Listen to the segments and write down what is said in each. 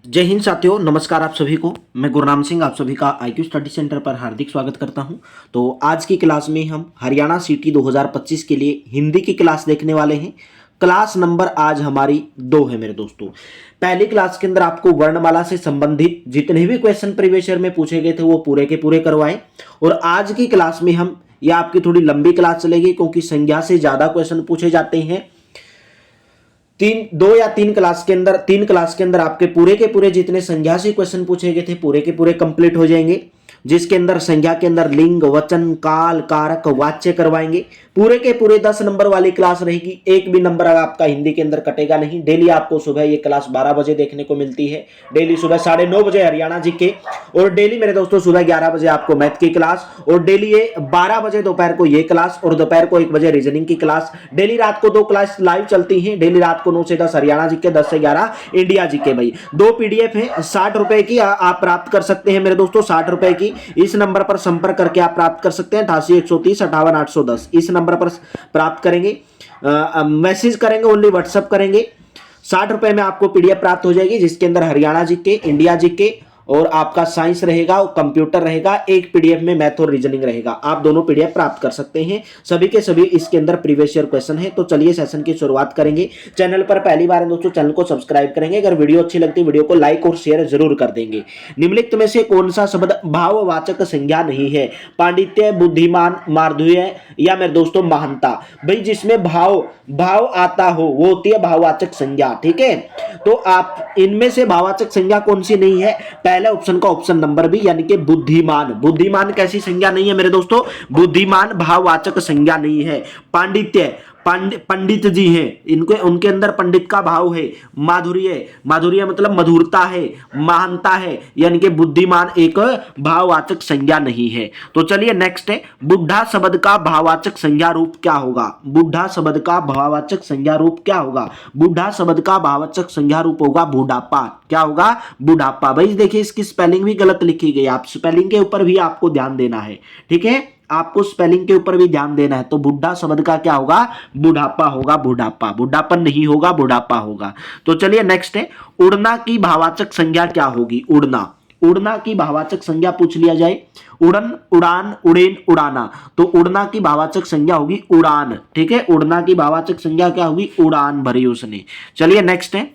जय हिंद साथियों, नमस्कार आप सभी को। मैं गुरनाम सिंह आप सभी का IQ स्टडी सेंटर पर हार्दिक स्वागत करता हूं। तो आज की क्लास में हम हरियाणा सीटी 2025 के लिए हिंदी की क्लास देखने वाले हैं। क्लास नंबर आज हमारी 2 है मेरे दोस्तों। पहली क्लास के अंदर आपको वर्णमाला से संबंधित जितने भी क्वेश्चन प्रीवियस ईयर में पूछे गए थे वो पूरे के पूरे करवाए। और आज की क्लास में हम, यह आपकी थोड़ी लंबी क्लास चलेगी क्योंकि संज्ञा से ज्यादा क्वेश्चन पूछे जाते हैं। तीन क्लास के अंदर आपके पूरे के पूरे जितने संज्ञा से क्वेश्चन पूछे गए थे पूरे के पूरे कंप्लीट हो जाएंगे, जिसके अंदर संज्ञा के अंदर लिंग, वचन, काल, कारक, वाच्य करवाएंगे। पूरे के पूरे 10 नंबर वाली क्लास रहेगी। एक भी नंबर आपका हिंदी के अंदर कटेगा नहीं। डेली आपको सुबह ये क्लास 12 बजे देखने को मिलती है। डेली सुबह 9:30 बजे हरियाणा जी के, और डेली मेरे दोस्तों सुबह 11 बजे आपको मैथ की क्लास, और डेली ये 12 बजे दोपहर को ये क्लास, और दोपहर को 1 बजे रीजनिंग की क्लास। डेली रात को 2 क्लास लाइव चलती हैं। डेली रात को 9 से 10 हरियाणा जी के, 10 से 11 इंडिया जी के। भाई 2 PDF है 60 रुपए की, आप प्राप्त कर सकते हैं मेरे दोस्तों। 60 रुपए की इस नंबर पर संपर्क करके आप प्राप्त कर सकते हैं। 88 130 58 810 इस नंबर पर प्राप्त करेंगे। मैसेज करेंगे, ओनली व्हाट्सएप करेंगे। 60 रुपए में आपको PDF प्राप्त हो जाएगी, जिसके अंदर हरियाणा जी के, इंडिया जी के और आपका साइंस रहेगा और कंप्यूटर रहेगा। एक PDF में मैथ और रीजनिंग रहेगा। आप दोनों PDF प्राप्त कर सकते हैं। सभी के सभी इसके अंदर प्रीवियस ईयर क्वेश्चन है। तो चलिए सेशन की शुरुआत करेंगे। चैनल पर पहली बार है दोस्तों, चैनल को सब्सक्राइब करेंगे। अगर वीडियो अच्छी लगती है वीडियो को लाइक और शेयर जरूर कर देंगे। निम्नलिखित में से कौन सा शब्द भाववाचक संज्ञा नहीं है? पांडित्य, बुद्धिमान, माधुर्य या मेरे दोस्तों महानता। भाई जिसमें भाव आता हो वो होती है भाववाचक संज्ञा। ठीक है, तो आप इनमें से भाववाचक संज्ञा कौन सी नहीं है? पहले ऑप्शन का ऑप्शन नंबर बी, यानी कि बुद्धिमान। बुद्धिमान कैसी संज्ञा नहीं है मेरे दोस्तों? बुद्धिमान भाववाचक संज्ञा नहीं है। पांडित्य, पंडित जी हैं, इनके उनके अंदर पंडित का भाव है। माधुर्य मतलब मधुरता है। महानता है, यानी कि बुद्धिमान एक भाववाचक संज्ञा नहीं है। तो चलिए नेक्स्ट है, बुढ़ा शब्द का भाववाचक संज्ञा रूप क्या होगा? बुढ़ा शब्द का भाववाचक संज्ञा रूप क्या होगा? बुढ़ा शब्द का भाववाचक संज्ञा रूप होगा बुढ़ापा। क्या होगा? बुढ़ापा। भाई देखिए इसकी स्पेलिंग भी गलत लिखी गई। आप स्पेलिंग के ऊपर भी आपको ध्यान देना है। ठीक है, आपको स्पेलिंग के ऊपर भी ध्यान देना है। तो बुढ़ा शब्द का क्या होगा? बुढ़ापा होगा। बुढ़ापा, बुढ़ापन नहीं होगा, बुढ़ापा होगा। तो चलिए नेक्स्ट है, उड़ना की भाववाचक संज्ञा क्या होगी? उड़ना की भाववाचक संज्ञा पूछ लिया जाए। उड़न, उड़ान, उड़ेन, उड़ाना। तो उड़ना की भाववाचक संज्ञा होगी उड़ान। ठीक है, उड़ना की भाववाचक संज्ञा क्या होगी? उड़ान भरी उसने। चलिए नेक्स्ट है,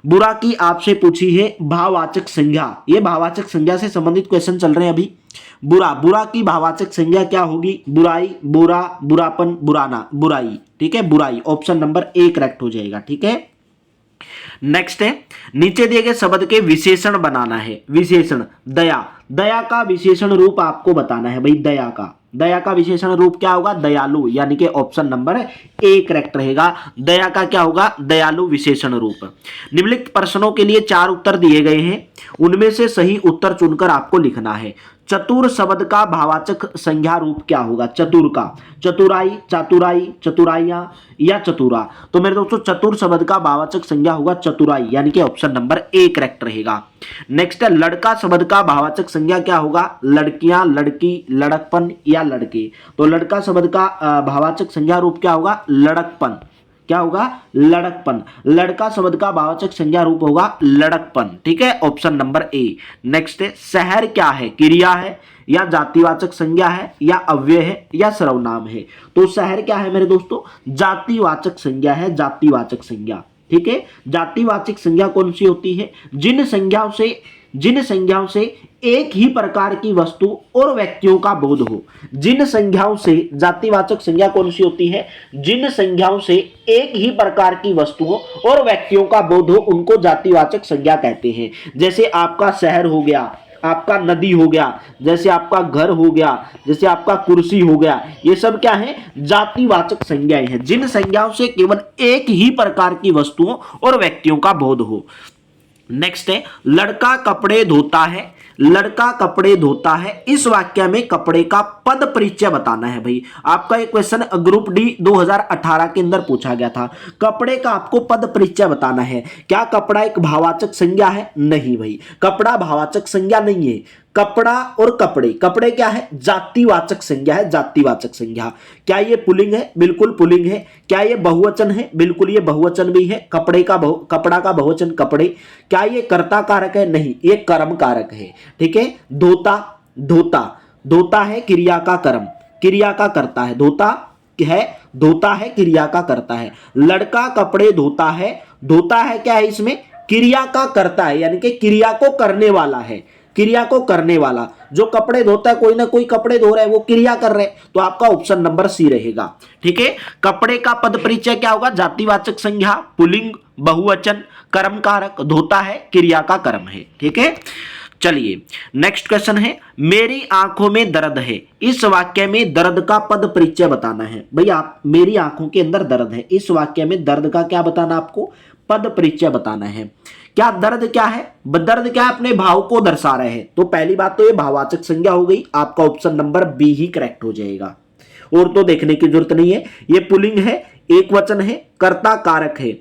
बुरा की आपसे पूछी है भाववाचक संज्ञा। ये भाववाचक संज्ञा से संबंधित क्वेश्चन चल रहे हैं अभी। बुरा की भाववाचक संज्ञा क्या होगी? बुराई, बुरा, बुरापन, बुराना, बुराई। ठीक है, बुराई। ऑप्शन नंबर A करेक्ट हो जाएगा। ठीक है, नेक्स्ट है, नीचे दिए गए शब्द के विशेषण बनाना है। विशेषण, दया का विशेषण रूप आपको बताना है। भाई दया का विशेषण रूप क्या होगा? दयालु, यानी कि ऑप्शन नंबर A करेक्ट रहेगा। दया का क्या होगा? दयालु विशेषण रूप। निम्नलिखित प्रश्नों के लिए 4 उत्तर दिए गए हैं, उनमें से सही उत्तर चुनकर आपको लिखना है। चतुर शब्द का भाववाचक संज्ञा रूप क्या होगा? चतुर का, चतुराई, चातुराई, चतुराइयां या चतुरा। तो मेरे दोस्तों चतुर शब्द का भाववाचक संज्ञा होगा चतुराई, यानी कि ऑप्शन नंबर A करेक्ट रहेगा। नेक्स्ट है, लड़का शब्द का भाववाचक संज्ञा क्या होगा? लड़कियां, लड़की, लड़कपन या लड़के। तो लड़का शब्द का भाववाचक संज्ञा रूप क्या होगा? लड़कपन। क्या होगा? लड़कपन। लड़का शब्द का भाववाचक संज्ञा रूप होगा लड़कपन। ठीक है, ऑप्शन नंबर A। नेक्स्ट है, शहर क्या है? क्रिया है या जातिवाचक संज्ञा है या अव्यय है या सर्वनाम है? तो शहर क्या है मेरे दोस्तों? जातिवाचक संज्ञा है। जातिवाचक संज्ञा। ठीक है, जातिवाचक संज्ञा कौन सी होती है? जिन संज्ञाओं से एक ही प्रकार की वस्तु और व्यक्तियों का बोध हो। जिन संज्ञाओं से, जातिवाचक संज्ञा कौन सी होती है? जिन संज्ञाओं से एक ही प्रकार की वस्तुओं और व्यक्तियों का बोध हो उनको जातिवाचक संज्ञा कहते हैं। जैसे आपका शहर हो गया, आपका नदी हो गया, जैसे आपका घर हो गया, जैसे आपका कुर्सी हो गया। ये सब क्या है? जातिवाचक संज्ञाएं हैं। जिन संज्ञाओं से केवल एक ही प्रकार की वस्तुओं और व्यक्तियों का बोध हो। नेक्स्ट है, लड़का कपड़े धोता है। लड़का कपड़े धोता है, इस वाक्य में कपड़े का पद परिचय बताना है। भाई आपका एक क्वेश्चन ग्रुप डी 2018 के अंदर पूछा गया था। कपड़े का आपको पद परिचय बताना है। क्या कपड़ा एक भाववाचक संज्ञा है? नहीं भाई, कपड़ा भाववाचक संज्ञा नहीं है। कपड़ा और कपड़े, कपड़े क्या है? जातिवाचक संज्ञा है, जातिवाचक संज्ञा। क्या ये पुल्लिंग है? बिल्कुल पुल्लिंग है। क्या ये बहुवचन है? बिल्कुल ये बहुवचन भी है। कपड़े का कपड़ा का बहुवचन कपड़े। क्या ये कर्ता कारक है? नहीं, ये कर्म कारक है। ठीक है। धोता, धोता, धोता है क्रिया का कर्म, क्रिया का करता है। धोता है, धोता है क्रिया का करता है। लड़का कपड़े धोता है, धोता है क्या है? इसमें क्रिया का करता है, यानी कि क्रिया को करने वाला है, क्रिया को करने वाला। जो कपड़े धोता है, कोई ना कोई कपड़े धो रहा है, वो क्रिया कर रहे हैं, तो आपका ऑप्शन नंबर सी रहेगा। ठीक है। कपड़े का पद परिचय क्या होगा? जातिवाचक संज्ञा, पुल्लिंग, बहुवचन, कर्म कारक, धोता है क्रिया का कर्म है। ठीक है। चलिए नेक्स्ट क्वेश्चन है, मेरी आंखों में दर्द है, इस वाक्य में दर्द का पद परिचय बताना है। भाई आप, मेरी आंखों के अंदर दर्द है, इस वाक्य में दर्द का क्या बताना? आपको पद परिचय बताना है। क्या दर्द क्या है? दर्द क्या है? अपने भाव को दर्शा रहे हैं। तो पहली बात तो ये भाववाचक संज्ञा हो गई, आपका ऑप्शन नंबर बी ही करेक्ट हो जाएगा, और तो देखने की जरूरत नहीं है। ये पुल्लिंग है, एक वचन है, कर्ता कारक है,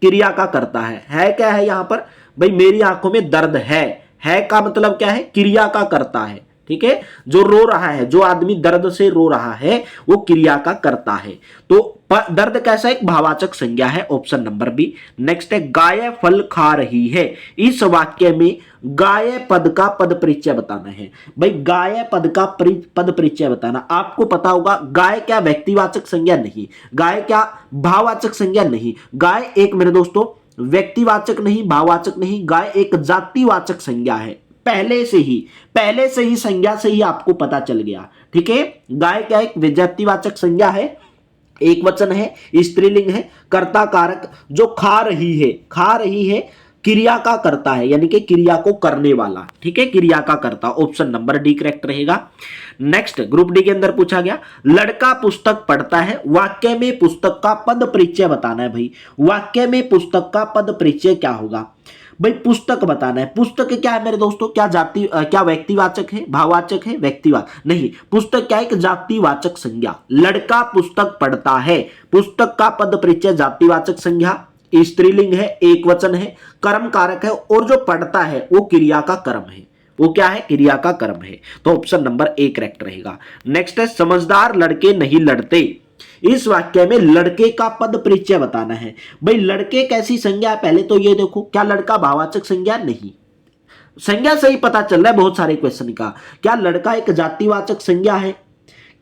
क्रिया का करता है क्या है यहां पर? भाई मेरी आंखों में दर्द है का मतलब क्या है? क्रिया का करता है। ठीक है। जो रो रहा है, जो आदमी दर्द से रो रहा है, वो क्रिया का करता है। तो दर्द कैसा? एक भाववाचक संज्ञा है, ऑप्शन नंबर बी। नेक्स्ट है, गाय फल खा रही है, इस वाक्य में गाय पद का पद परिचय बताना है। भाई गाय पद का पद परिचय बताना। आपको पता होगा गाय क्या व्यक्तिवाचक संज्ञा नहीं, गाय क्या भाववाचक संज्ञा नहीं, गाय एक, मेरे दोस्तों, व्यक्तिवाचक नहीं, भाववाचक नहीं, गाय एक जातिवाचक संज्ञा है। पहले से ही संज्ञा से ही आपको पता चल गया। ठीक है। गाय क्या एक जातिवाचक संज्ञा है, एक वचन है, स्त्रीलिंग है, कर्ता कारक। जो खा रही है क्रिया का करता है, यानी कि क्रिया को करने वाला। ठीक है। क्रिया का करता, ऑप्शन नंबर डी करेक्ट रहेगा। नेक्स्ट ग्रुप डी के अंदर पूछा गया, लड़का पुस्तक पढ़ता है, वाक्य में पुस्तक का पद परिचय बताना है। भाई वाक्य में पुस्तक का पद परिचय क्या होगा? भाई पुस्तक बताना है। पुस्तक क्या है मेरे दोस्तों? क्या व्यक्तिवाचक है, भाववाचक है? व्यक्तिवाचक नहीं, पुस्तक क्या है? एक जातिवाचक संज्ञा। लड़का पुस्तक पढ़ता है, पुस्तक का पद परिचय जातिवाचक संज्ञा, स्त्रीलिंग है, एक वचन है, कर्म कारक है, और जो पढ़ता है वो क्रिया का कर्म है। वो क्या है? क्रिया का कर्म है। तो ऑप्शन नंबर ए करेक्ट रहेगा। नेक्स्ट है, समझदार लड़के नहीं लड़ते, इस वाक्य में लड़के का पद परिचय बताना है। भाई लड़के कैसी संज्ञा है? पहले तो ये देखो, क्या लड़का भाववाचक संज्ञा? नहीं, संज्ञा से ही पता चल रहा है बहुत सारे क्वेश्चन का। क्या लड़का एक जातिवाचक संज्ञा है?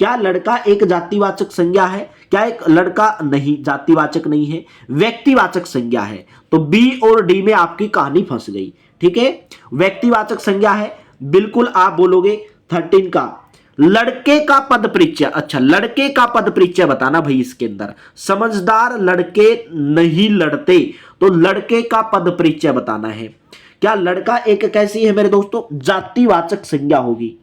क्या लड़का एक जातिवाचक संज्ञा है? क्या एक लड़का नहीं, जातिवाचक नहीं है, व्यक्तिवाचक संज्ञा है। तो बी और डी में आपकी कहानी फंस गई। ठीक है। व्यक्तिवाचक संज्ञा है, बिल्कुल आप बोलोगे 13 का लड़के का पद परिचय। अच्छा, लड़के का पद परिचय बताना भाई। इसके अंदर समझदार लड़के नहीं लड़ते, तो लड़के का पद परिचय बताना है। क्या लड़का एक कैसी है मेरे दोस्तों? जातिवाचक संज्ञा होगी,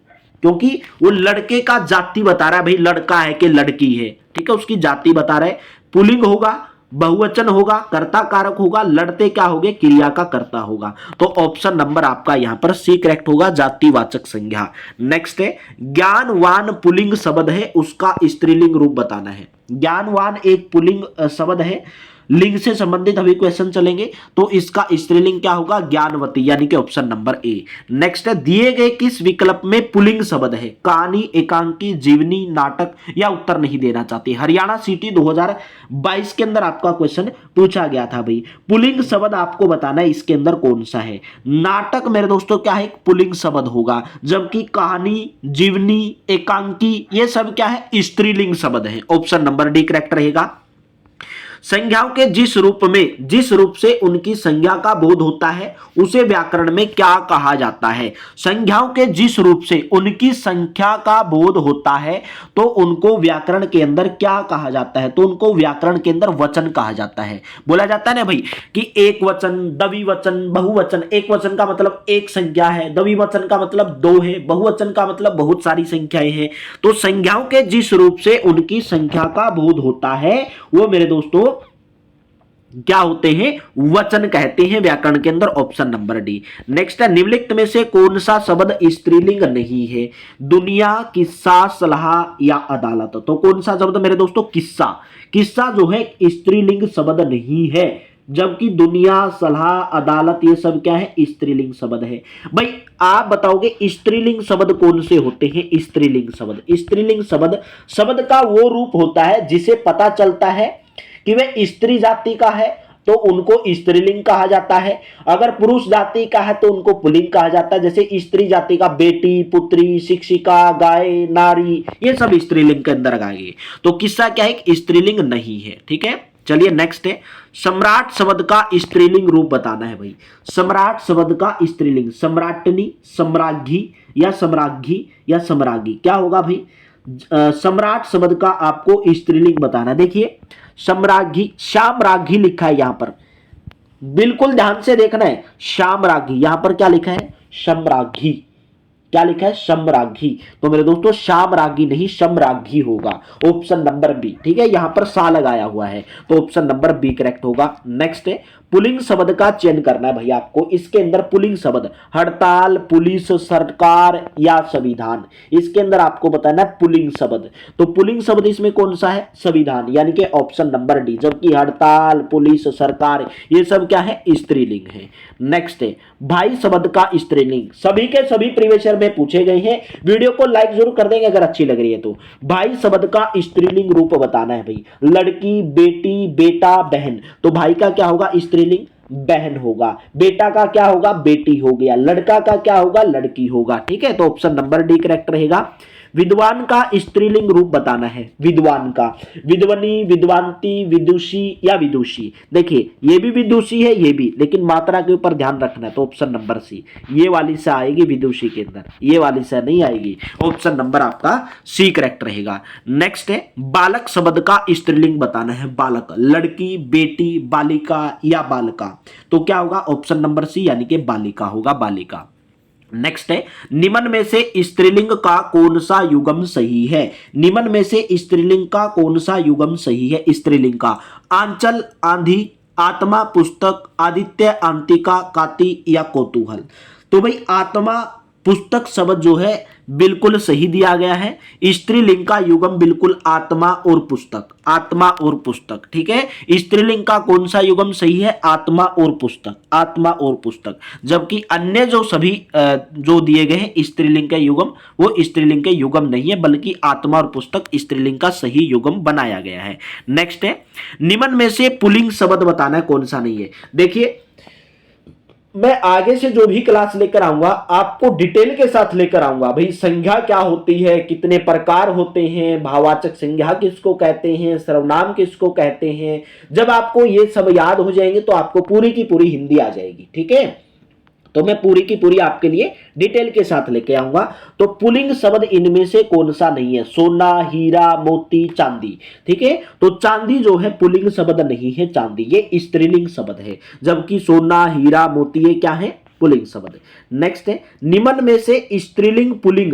क्योंकि वो लड़के का जाति बता रहा है। भाई लड़का है कि लड़की है, ठीक है, उसकी जाति बता रहा है। पुल्लिंग होगा, बहुवचन होगा, कर्ता कारक होगा, लड़ते क्या होगे? क्रिया का कर्ता होगा। तो ऑप्शन नंबर आपका यहां पर सी करेक्ट होगा, जातिवाचक संज्ञा। नेक्स्ट है, ज्ञानवान पुल्लिंग शब्द है, उसका स्त्रीलिंग रूप बताना है। ज्ञानवान एक पुल्लिंग शब्द है, लिंग से संबंधित अभी क्वेश्चन चलेंगे, तो इसका स्त्रीलिंग क्या होगा? ज्ञानवती, यानी कि ऑप्शन नंबर ए। नेक्स्ट है, दिए गए किस विकल्प में पुल्लिंग शब्द है? कहानी, एकांकी, जीवनी, नाटक, या उत्तर नहीं देना चाहते। हरियाणा सिटी 2022 के अंदर आपका क्वेश्चन पूछा गया था। भाई पुल्लिंग शब्द आपको बताना है इसके अंदर कौन सा है। नाटक मेरे दोस्तों क्या है? एक पुल्लिंग शब्द होगा, जबकि कहानी, जीवनी, एकांकी, ये सब क्या है? स्त्रीलिंग शब्द है। ऑप्शन नंबर डी करेक्ट रहेगा। संज्ञाओं के जिस रूप से उनकी संज्ञा का बोध होता है, उसे व्याकरण में क्या कहा जाता है? संज्ञाओं के जिस रूप से उनकी संख्या का बोध होता है, तो उनको व्याकरण के अंदर क्या कहा जाता है? तो उनको व्याकरण के अंदर वचन कहा जाता है। बोला जाता है ना भाई कि एक वचन, द्विवचन, बहुवचन। एक वचन का मतलब एक संज्ञा है, द्विवचन का मतलब दो है, बहुवचन का मतलब बहुत सारी संख्याएं हैं। तो संज्ञाओं के जिस रूप से उनकी संख्या का बोध होता है, वो मेरे दोस्तों क्या होते हैं? वचन कहते हैं व्याकरण के अंदर। Option number D. नेक्स्ट है, निम्नलिखित में से कौन सा शब्द स्त्रीलिंग नहीं है? दुनिया, किस्सा, सलाह या अदालत। तो कौन सा शब्द मेरे दोस्तों? किस्सा। किस्सा जो है स्त्रीलिंग शब्द नहीं है। जबकि दुनिया, सलाह, अदालत ये सब क्या है, स्त्रीलिंग शब्द है। भाई आप बताओगे स्त्रीलिंग शब्द कौन से होते हैं? स्त्रीलिंग शब्द, स्त्रीलिंग शब्द शब्द का वो रूप होता है जिसे पता चलता है कि वह स्त्री जाति का है तो उनको स्त्रीलिंग कहा जाता है, अगर पुरुष जाति का है तो उनको पुल्लिंग कहा जाता है। जैसे स्त्री जाति का बेटी, पुत्री, शिक्षिका, गाय, नारी, ये सब स्त्रीलिंग के अंदर आएंगे। तो किस्सा क्या है, स्त्रीलिंग नहीं है। ठीक है, चलिए नेक्स्ट है, सम्राट शब्द का स्त्रीलिंग रूप बताना है भाई। सम्राट शब्द का स्त्रीलिंग, सम्राटनी, सम्राज्ञी या सम्राज्ञी या सम्राज्ञी, क्या होगा भाई? सम्राट शब्द का आपको स्त्रीलिंग बताना। देखिए सम्राज्ञी, साम्राज्ञी लिखा है यहां पर, बिल्कुल ध्यान से देखना है। साम्राज्ञी, यहां पर क्या लिखा है? सम्राज्ञी, क्या लिखा है? सम्राज्ञी। तो मेरे दोस्तों साम्राज्ञी नहीं सम्राज्ञी होगा, ऑप्शन नंबर बी। ठीक है, यहां पर सा लगाया हुआ है तो ऑप्शन नंबर बी करेक्ट होगा। नेक्स्ट है, पुलिंग शब्द का चयन करना है भाई आपको। इसके अंदर पुलिंग शब्द, हड़ताल, पुलिस, सरकार या संविधान, इसके अंदर आपको बताना है पुलिंग शब्द। तो पुलिंग शब्द इसमें कौन सा है? संविधान, यानी कि ऑप्शन नंबर डी। जबकि हड़ताल, पुलिस, सरकार ये सब क्या है? स्त्रीलिंग है। नेक्स्ट है, भाई शब्द का स्त्रीलिंग, सभी के सभी प्रीवियस ईयर में पूछे गए हैं। वीडियो को लाइक जरूर कर देंगे अगर अच्छी लग रही है तो। भाई शब्द का स्त्रीलिंग रूप बताना है भाई। लड़की, बेटी, बेटा, बहन, तो भाई का क्या होगा? स्त्रीलिंग बहन होगा। बेटा का क्या होगा? बेटी हो गया। लड़का का क्या होगा? लड़की होगा। ठीक है, तो ऑप्शन नंबर डी करेक्ट रहेगा। विद्वान का स्त्रीलिंग रूप बताना है। विद्वान का, विद्वनी, विद्वांती, विदुषी या विदुषी। देखिए ये भी विदुषी है ये भी, लेकिन मात्रा के ऊपर ध्यान रखना है। तो ऑप्शन नंबर सी, ये वाली से आएगी विदुषी के अंदर, ये वाली से नहीं आएगी। ऑप्शन नंबर आपका सी करेक्ट रहेगा। नेक्स्ट है, बालक शब्द का स्त्रीलिंग बताना है। बालक, लड़की, बेटी, बालिका या बालका, तो क्या होगा? ऑप्शन नंबर सी, यानी कि बालिका होगा, बालिका। नेक्स्ट है, निम्न में से स्त्रीलिंग का कौन सा युग्म सही है? निम्न में से स्त्रीलिंग का कौन सा युग्म सही है? स्त्रीलिंग का, आंचल, आंधी, आत्मा, पुस्तक, आदित्य, अंतिका, काति या कौतूहल। तो भाई आत्मा, पुस्तक शब्द जो है बिल्कुल सही दिया गया है। स्त्रीलिंग का युग्म बिल्कुल आत्मा और पुस्तक, आत्मा और पुस्तक। ठीक है, स्त्रीलिंग का कौन सा युग्म सही है? आत्मा और पुस्तक, आत्मा और पुस्तक। जबकि अन्य जो सभी जो दिए गए हैं स्त्रीलिंग के युग्म, वो स्त्रीलिंग के युग्म नहीं है, बल्कि आत्मा और पुस्तक स्त्रीलिंग का सही युग्म बनाया गया है। नेक्स्ट है, निम्न में से पुल्लिंग शब्द बताना है कौन सा नहीं है। देखिए मैं आगे से जो भी क्लास लेकर आऊंगा आपको डिटेल के साथ लेकर आऊंगा। भाई संज्ञा क्या होती है, कितने प्रकार होते हैं, भाववाचक संज्ञा किसको कहते हैं, सर्वनाम किसको कहते हैं। जब आपको ये सब याद हो जाएंगे तो आपको पूरी की पूरी हिंदी आ जाएगी। ठीक है, तो मैं पूरी की पूरी आपके लिए डिटेल के साथ लेके आऊंगा। तो पुल्लिंग शब्द इनमें से कौन सा नहीं है? सोना, हीरा, मोती, चांदी। ठीक है, तो चांदी जो है पुल्लिंग शब्द नहीं है, चांदी ये स्त्रीलिंग शब्द है। जबकि सोना, हीरा, मोती ये क्या है? पुल्लिंग शब्द। नेक्स्ट है, निम्न में से स्त्रीलिंग पुल्लिंग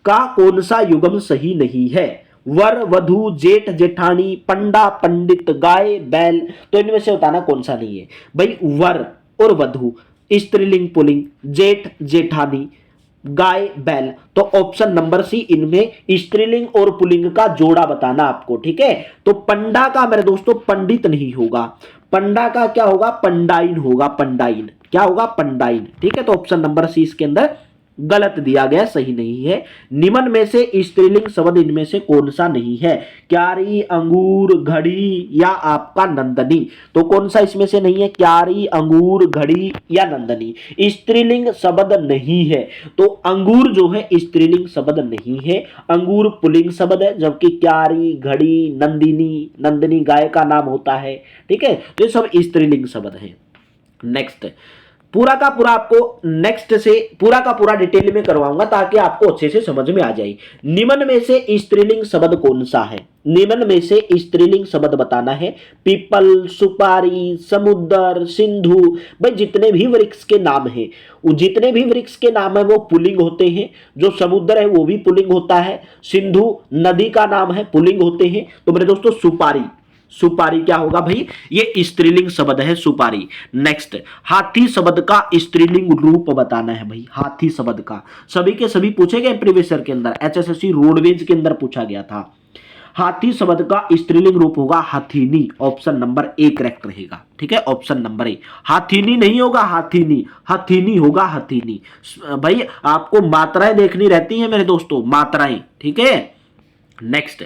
का कौन सा युग्म सही नहीं है? वर, वधु, जेठ, जेठानी, पंडा, पंडित, गाय, बैल, तो इनमें से बताना कौन सा नहीं है। भाई वर और वधु स्त्रीलिंग पुल्लिंग, जेठ, जेठानी, गाय, बैल, तो ऑप्शन नंबर सी, इनमें स्त्रीलिंग और पुल्लिंग का जोड़ा बताना आपको। ठीक है, तो पंडा का मेरे दोस्तों पंडित नहीं होगा, पंडा का क्या होगा? पंडाइन होगा, पंडाइन, क्या होगा? पंडाइन। ठीक है, तो ऑप्शन नंबर सी इसके अंदर गलत दिया गया, सही नहीं है। निम्न में से स्त्रीलिंग शब्द इनमें से कौन सा नहीं है? क्यारी, अंगूर, घड़ी या आपका नंदनी, तो कौन सा इसमें से नहीं है? क्यारी, अंगूर, घड़ी या नंदनी स्त्रीलिंग शब्द नहीं है। तो अंगूर जो है स्त्रीलिंग शब्द नहीं है, अंगूर पुल्लिंग शब्द है। जबकि क्यारी, घड़ी, नंदिनी, नंदनी गाय का नाम होता है। ठीक है, तो ये सब स्त्रीलिंग शब्द है। नेक्स्ट, पूरा का पूरा आपको नेक्स्ट से पूरा का पूरा डिटेल में करवाऊंगा ताकि आपको अच्छे से समझ में आ जाए। निम्न में से स्त्रीलिंग शब्द कौन सा है? निम्न में से स्त्रीलिंग शब्द बताना है। पीपल, सुपारी, समुद्र, सिंधु। भाई जितने भी वृक्ष के नाम हैं, जितने भी वृक्ष के नाम है वो पुल्लिंग होते हैं। जो समुद्र है वो भी पुल्लिंग होता है। सिंधु नदी का नाम है, पुल्लिंग होते हैं। तो मेरे दोस्तों सुपारी, सुपारी क्या होगा भाई? ये स्त्रीलिंग शब्द है, सुपारी। नेक्स्ट, हाथी शब्द का स्त्रीलिंग रूप बताना है भाई। हाथी शब्द का सभी के सभी पूछे गए प्रीवियस ईयर के अंदर, एचएसएससी रोडवेज के अंदर पूछा गया था। हाथी शब्द का स्त्रीलिंग रूप होगा Hathini, option number A correct रहेगा। ठीक है, ऑप्शन नंबर ए। हाथीनी नहीं होगा हथीनी, हथीनी होगा हथीनी। भाई आपको मात्राएं देखनी रहती हैं मेरे दोस्तों, मात्राएं। ठीक है, नेक्स्ट,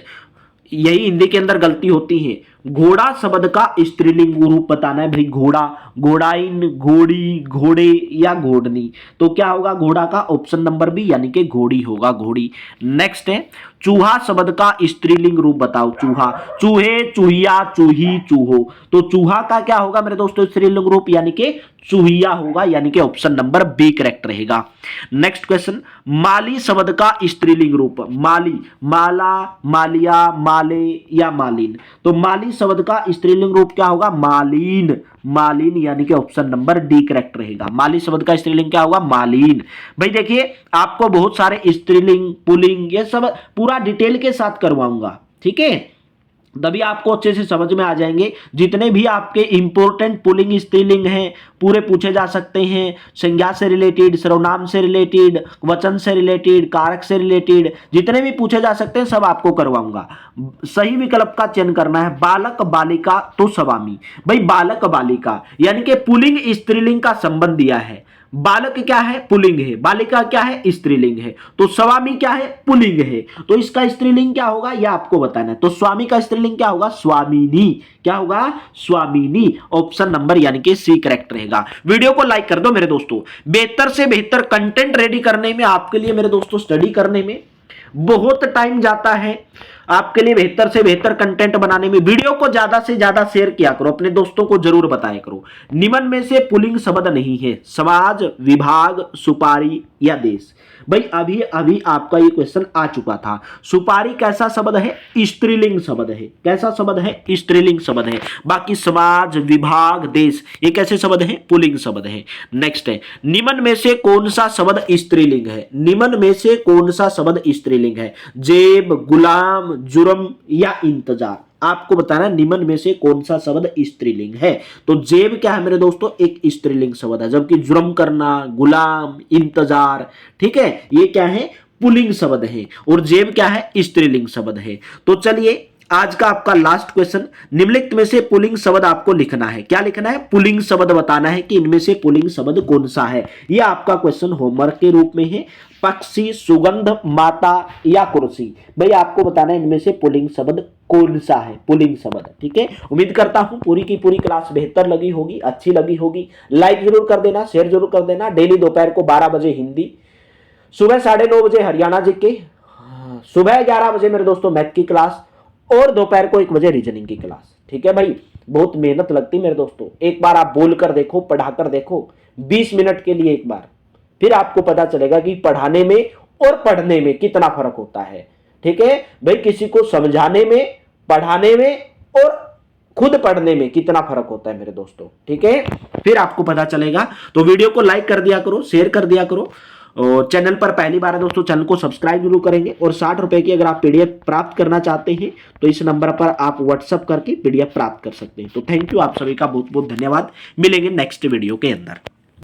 यही हिंदी के अंदर गलती होती है। घोड़ा शब्द का स्त्रीलिंग रूप बताना है भाई, घोड़ा, घोड़ाइन, घोड़ी, घोड़े या घोड़नी। तो क्या होगा घोड़ा का, ऑप्शन नंबर बी यानी कि घोड़ी होगा, घोड़ी। नेक्स्ट है, चूहा शब्द का स्त्रीलिंग रूप बताओ। चूहा, चूहे, चूहिया, चूही, चूहो। तो चूहा का क्या होगा मेरे दोस्तों स्त्रीलिंग रूप, यानी कि चूहिया होगा, यानी कि ऑप्शन नंबर बी करेक्ट रहेगा। नेक्स्ट क्वेश्चन, माली शब्द का स्त्रीलिंग रूप। माली, माला, मालिया, माले या मालिन। तो माली शब्द का स्त्रीलिंग रूप क्या होगा, मालीन, मालिन, यानी कि ऑप्शन नंबर डी करेक्ट रहेगा। माली शब्द का स्त्रीलिंग क्या होगा, मालिन। भाई देखिए आपको बहुत सारे स्त्रीलिंग, पुल्लिंग, ये सब पूरा डिटेल के साथ करवाऊंगा। ठीक है, तभी आपको अच्छे से समझ में आ जाएंगे। जितने भी आपके इंपॉर्टेंट पुल्लिंग स्त्रीलिंग हैं पूरे पूछे जा सकते हैं, संज्ञा से रिलेटेड, सर्वनाम से रिलेटेड, वचन से रिलेटेड, कारक से रिलेटेड, जितने भी पूछे जा सकते हैं सब आपको करवाऊंगा। सही विकल्प का चयन करना है। बालक, बालिका तो स्वामी। भाई बालक, बालिका यानी कि पुल्लिंग स्त्रीलिंग का संबंध दिया है। बालक क्या है, पुल्लिंग है। बालिका क्या है, स्त्रीलिंग है। तो स्वामी क्या है, पुल्लिंग है। तो इसका स्त्रीलिंग क्या होगा यह आपको बताना है। तो स्वामी का स्त्रीलिंग क्या होगा, स्वामिनी। क्या होगा, स्वामिनी। ऑप्शन नंबर यानी कि सी करेक्ट रहेगा। वीडियो को लाइक कर दो मेरे दोस्तों। बेहतर से बेहतर कंटेंट रेडी करने में आपके लिए मेरे दोस्तों, स्टडी करने में बहुत टाइम जाता है। आपके लिए बेहतर से बेहतर कंटेंट बनाने में वीडियो को ज्यादा से ज्यादा शेयर किया करो, अपने दोस्तों को जरूर बताया करो। निम्न में से पुल्लिंग शब्द नहीं है, समाज, विभाग, सुपारी या देश। भाई अभी अभी आपका ये क्वेश्चन आ चुका था। सुपारी कैसा शब्द है, स्त्रीलिंग शब्द है। कैसा शब्द है, स्त्रीलिंग शब्द है। बाकी समाज, विभाग, देश ये कैसे शब्द है, पुल्लिंग शब्द है। नेक्स्ट है, निम्न में से कौन सा शब्द स्त्रीलिंग है। निम्न में से कौन सा शब्द स्त्रीलिंग है, जेब, गुलाम, जुर्म या इंतजार। आपको बताना है निम्न में से कौन सा शब्द स्त्रीलिंग है। तो जेब क्या है मेरे दोस्तों, एक स्त्रीलिंग शब्द है, जबकि जुर्म करना, गुलाम, इंतजार, ठीक है, ये क्या है, पुल्लिंग शब्द है। और जेब क्या है, स्त्रीलिंग शब्द है। तो चलिए आज का आपका लास्ट क्वेश्चन, निम्नलिखित में से पुल्लिंग शब्द आपको लिखना है। क्या लिखना है, पुल्लिंग शब्द बताना है कि इनमें से पुल्लिंग शब्द कौन सा है। यह आपका क्वेश्चन होमवर्क के रूप में है। पक्षी, सुगंध, माता या कुर्सी। भाई आपको बताना है इनमें से पुल्लिंग शब्द कौन सा है, पुल्लिंग शब्द। ठीक है, उम्मीद करता हूं पूरी की पूरी क्लास बेहतर लगी होगी, अच्छी लगी होगी। लाइक जरूर कर देना, शेयर जरूर कर देना। डेली दोपहर को 12 बजे हिंदी, सुबह 9:30 बजे हरियाणा जीके, सुबह 11 बजे मेरे दोस्तों मैथ की क्लास, और दोपहर को 1 बजे रीजनिंग की क्लास। ठीक है भाई, बहुत मेहनत लगती है मेरे दोस्तों। एक बार आप बोल कर देखो, पढ़ा कर देखो 20 मिनट के लिए एक बार, फिर आपको पता चलेगा कि पढ़ाने में और पढ़ने में कितना फर्क होता है। ठीक है भाई, किसी को समझाने में, पढ़ाने में और खुद पढ़ने में कितना फर्क होता है मेरे दोस्तों। ठीक है, फिर आपको पता चलेगा। तो वीडियो को लाइक कर दिया करो, शेयर कर दिया करो, और चैनल पर पहली बार है दोस्तों चैनल को सब्सक्राइब जरूर करेंगे। और 60 रुपए की अगर आप पीडीएफ प्राप्त करना चाहते हैं तो इस नंबर पर आप व्हाट्सएप करके पीडीएफ प्राप्त कर सकते हैं। तो थैंक यू, आप सभी का बहुत बहुत धन्यवाद। मिलेंगे नेक्स्ट वीडियो के अंदर।